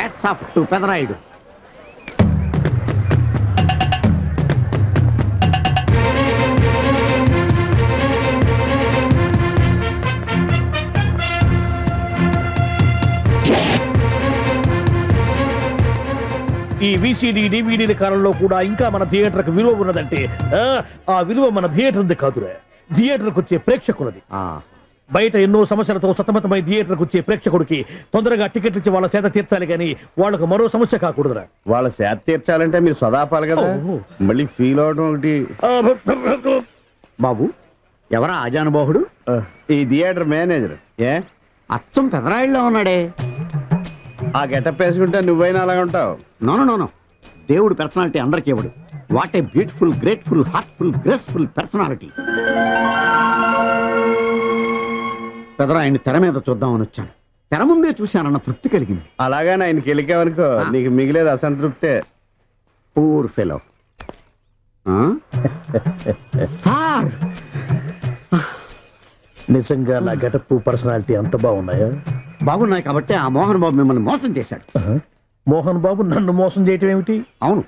Hats off to Pedarayudu. ఈ VCD డివిడీల కాలంలో కూడా ఇంకా మన థియేటర్కి విలువ ఉన్నదంటే ఆ విలువ మన థియేటర్ ఉంది కాదురా, థియేటర్కి వచ్చే ప్రేక్షకులది. బయట ఎన్నో సమస్యలతో సతమతమై థియేటర్కి వచ్చే ప్రేక్షకుడికి తొందరగా టికెట్లు ఇచ్చి వాళ్ళ సేద తీర్చాలి కానీ వాళ్ళకు మరో సమస్య కాకూడదురా. వాళ్ళ సేద తీర్చాలంటే మీరు సదాపాలి కదా, మళ్ళీ ఫీల్ అవడం ఒకటి. బాబు ఎవరా ఆజానుబాహుడు? ఈ థియేటర్ మేనేజర్. ఏ అచ్చం పెదరాయుడులో ఉన్నాడే. ఆ గెటప్ వేసుకుంటే నువ్వైనా అలాగ ఉంటావు. నో దేవుడు పర్సనాలిటీ అందరికీ ఇవ్వడు. What a beautiful, grateful, heartful, graceful personality. పెదరాయుడిని తెర మీద చూద్దామని వచ్చాను. తెర ముందే చూశానన్న తృప్తి కలిగింది. అలాగని ఆయనకి వెళ్ళికావనుకో నీకు మిగిలేదు అసంతృప్తే. Poor fellow. సార్ నిజంగా నా గెటప్ పర్సనాలిటీ అంత బాగున్నాయా? బాగున్నాయి కాబట్టి ఆ మోహన్ బాబు మిమ్మల్ని మోసం చేశాడు. మోహన్ బాబు నన్ను మోసం చేయటం ఏమిటి? అవును,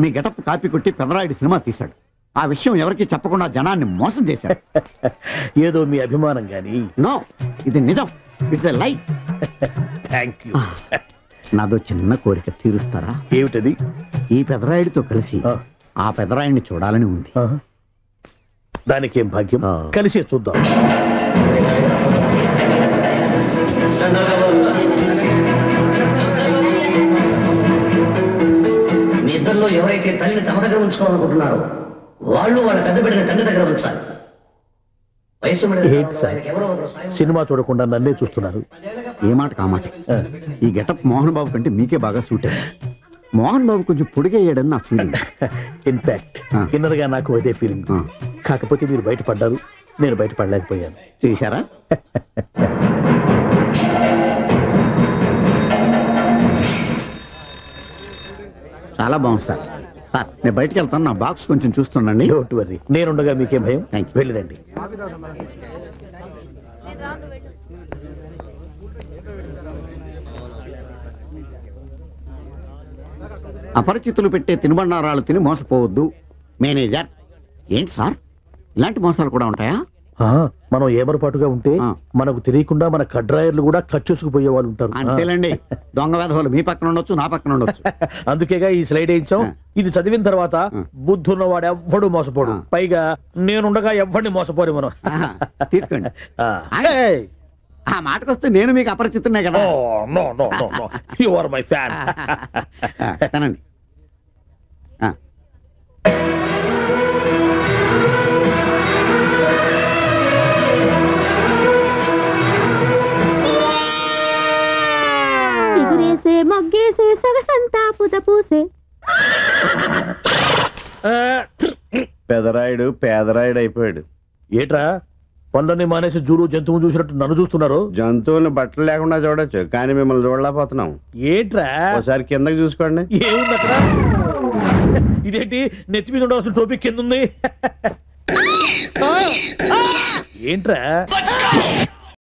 మీ గెటప్ కాపీ కొట్టి పెదరాయుడు సినిమా తీశాడు. ఆ విషయం ఎవరికి చెప్పకుండా జనాన్ని మోసం చేశాడు. ఏదో మీ అభిమానం గాని. నో, ఇది నిజం. ఇట్స్ ఎ లై. Thank you. నాదో చిన్న కోరిక తీరుస్తారా? ఏమిటది? ఈ పెదరాయుడితో కలిసి ఆ పెదరాయుడిని చూడాలని ఉంది. దానికేం భాగ్యం, కలిసే చూద్దాం. మీ ఇద్దరిలో ఎవరైతే తల్లిని తమ దగ్గర ఉంచుకోవాలనుకుంటున్నారో వాళ్ళు వాళ్ళ పెద్ద బిడ్డని తండ్రి దగ్గర ఉంచాలి. సినిమా చూడకుండా నన్నే చూస్తున్నారు. ఏ మాట కామాట. ఈ గెటప్ మోహన్ బాబు కంటే మీకే బాగా సూట్ అయ్యింది. మోహన్ బాబు కొంచెం పొడిగయ్యాడని నా ఫీలింగ్. ఇన్ఫాక్ట్ ఇన్నర్గా నాకు అదే ఫీలింగ్. కాకపోతే మీరు బయటపడ్డారు, నేను బయటపడలేకపోయాను. చూశారా? చాలా బాగుంది సార్. సార్ నేను బయటకు వెళ్తాను, నా బాక్స్ కొంచెం చూస్తుండండి. డోంట్ వర్రీ, నేనుండగా మీకేం భయం. వెళ్ళిరండి. అపరిచితులు పెట్టే తినుబండారాలు తిని మోసపోవద్దు. మేనేజర్. ఏంటి సార్, ఇలాంటి మోసాలు కూడా ఉంటాయా? మనం ఏమరపాటుగా ఉంటే మనకు తెలియకుండా మన కడ్రాయర్లు కూడా కచ్చేసుకుపోయే వాళ్ళు ఉంటారు. అంతేలేండి, దొంగ వేధవాళ్ళు మీ పక్కన ఉండొచ్చు, నా పక్కన ఉండొచ్చు. అందుకేగా ఈ స్లైడ్ వేయించాం. ఇది చదివిన తర్వాత బుద్ధున్నవాడు ఎవ్వడు మోసపోడు. పైగా నేనుండగా ఎవ్వడిని మోసపోరు మనం. తీసుకోండి. ఆ మాటకొస్తే నేను మీకు అపరిచితున్నే కదా. You are my fan. తనండి. సిగురేసే మొగ్గేసే సొగసంతా పుత పూసే. పెదరాయుడు పేదరాయుడు అయిపోయాడు. ఏట్రా పనులన్నీ మానేసి జూరు జంతువులు చూసినట్టు నన్ను చూస్తున్నారు? జంతువులను బట్టలు లేకుండా చూడొచ్చు, కానీ మిమ్మల్ని చూడలేకపోతున్నాం. ఏట్రా? ఒకసారి కిందకి చూసుకోండి. ఏముంది అక్కడ? ఇదేంటి నెత్తి మీద ఉండవలసిన టోపిక్ కింద ఉంది? ఏంట్రా?